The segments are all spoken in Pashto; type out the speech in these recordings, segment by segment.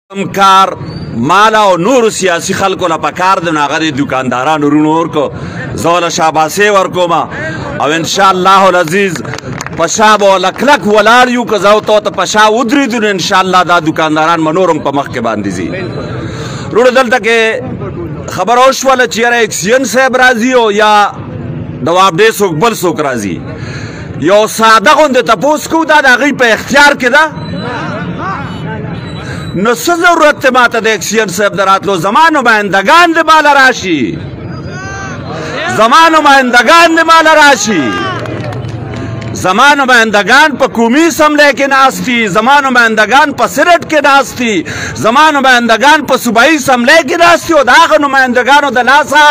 کار مالا او نور سیاسی خلکو لا پکار د ناغه دکاندارانو رونور کو زول شاباسه ورکوما او ان شاء الله العزیز پشاب او لکلک ولار یو کزاو تو ته پشا ودری دن ان شاء الله دا دکانداران منورم په مخ کې باندې زی روړ دلته کې خبر اوش ولا چیرې ایکسین صاحب راضی او یا دواب دې سوک بل سوک راضی یو ساده غوند ته پوس کو دا غي په اختیار کې دا نو څه ضرورت ته ماته د ایکسین صاحب دراتلو زمان نمائندگان د مال راشي زمان نمائندگان د مال راشي زمان نمائندگان په قومي اسمبلی کې ناستی زمان نمائندگان په سینټ کې ناستی زمان نمائندگان په صوبایي اسمبلی کې ناستی او داغه نمائندگانو د لاسه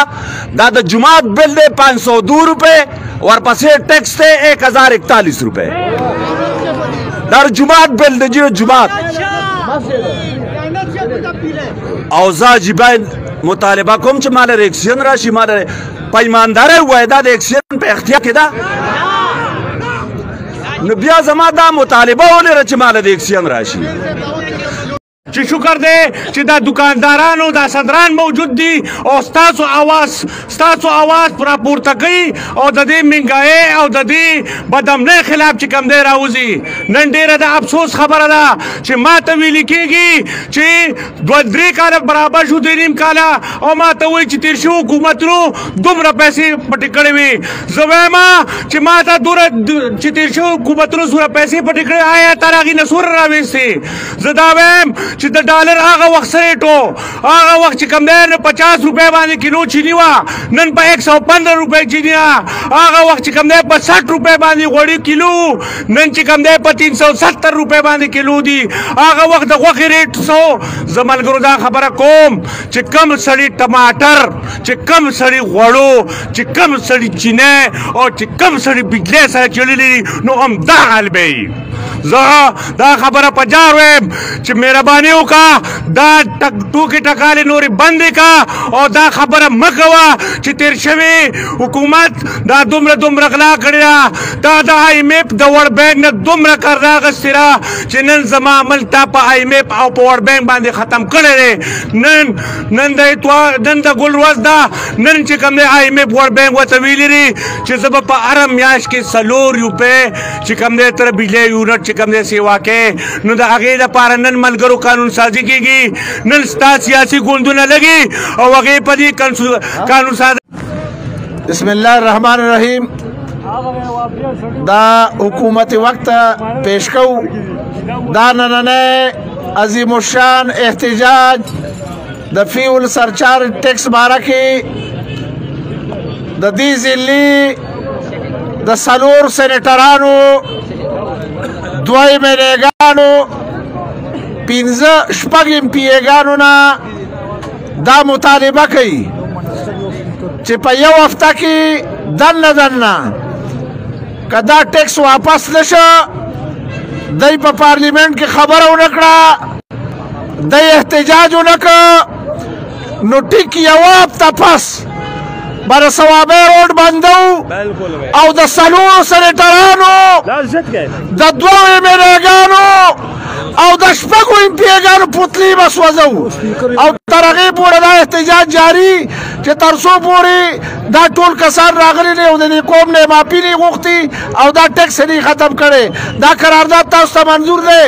دا د جماعت بل دی 502 روپے ورپسې ټیکس ته 1041 روپے در جماعت بل دی جماعت او زاجی باید مطالبه کوم چې مال ایکسین راشي مال پیماندار وایدا د ایکسین په اختیار کې ده نو بیا زما دا مطالبه ولري چې مال د ایکسین راشي چې شکر دی چې دا دکاندارانو دا صدران موجود دي او ستاسو اواز پورا پورته کوي او د دې منګای او د دې بدامنۍ خلاف چې کم دی راوځي نن ډیره د افسوس خبره ده چې ما ته ویل کېږي چې 2-3 کاله برابر شو 2.5 کاله او ما ته وایي چې تیر شو حکومتونو دومره پیسې پټې کړې وي زه وایم چې ما ته چې تیر شو حکومتونو سوره پیسې پټې کړې آیا تر هغې نه سوره راویستې زه دا وایم چې د ډالر هغه وخت ریټو هغه وخت چې کم دی 50 روپۍ باندې کیلو چینی وه نن په 115 روپۍ چینی هغه وخت چې کم دی په 60 روپۍ باندې غوړي کیلو نن چې کم دی په 370 روپۍ باندې کیلو دي هغه وخت د غوښې ریټ زه ملګرو دا خبره کوم چې کم سړي ټماټر چې کم سړي غوړو چې کم سړي چینی او چې کم سړي بجلی سره چللی نو همدا حال به وي زه دا خبره په جار وایم چې مهرباني وکړه دا ټوکې ټکالې نورې بندې کړه او دا خبره مه کوه چې تېر شوي حکومت دا دومره غلا کړې ده دا د IMF د ورلډ بینک نه دومره قرضه اخیستې ده چې نن زما عمل تا په IMF او په ورلډ بینک باندې ختم کړی دی نن د ګل ورځ ده نن چې کوم دی IMF ورلډ بینک ورته ویلي دي چې زه به په هره میاشت کې 4 روپۍ چې کوم دی تر بجلی یونټ چې کوم دی سیوا کوې نو د هغې دپاره نن ملګرو قانون سازي کېږي نن ستا سیاسي ګوندونه لګي او هغې په دې قانون سازي بسم الله الرحمن الرحیم دا حکومت وقت پیش کو دا نننه عظیم الشان احتجاج د فیول سرچارج ټیکس باره کې د دې ضلعې د 4 سینیټرانو 2 مېلېګانو 5-6 امپیګانو نه دا مطالبه کوي چې په یو هفته کې دننه که دا ټیکس واپس نشه دی په پارلیمنت کې خبره ونه کړه دی احتجاج ونه کړه نو ټیک یوه هفته پس به د صوابی روډ بندو او د 4 سینیټرانو د 2 مېلېګانو او د 6 امپیګانو پوتلي به سوځو او تر هغې پورې دا احتجاج جاري چې تر څو پورې دا ټول کسان راغلي دي او د دې قوم نه معافي نه غوښتي او دا ټیکس یې ختم کړی دا قرارداد تاسو ته منظور دی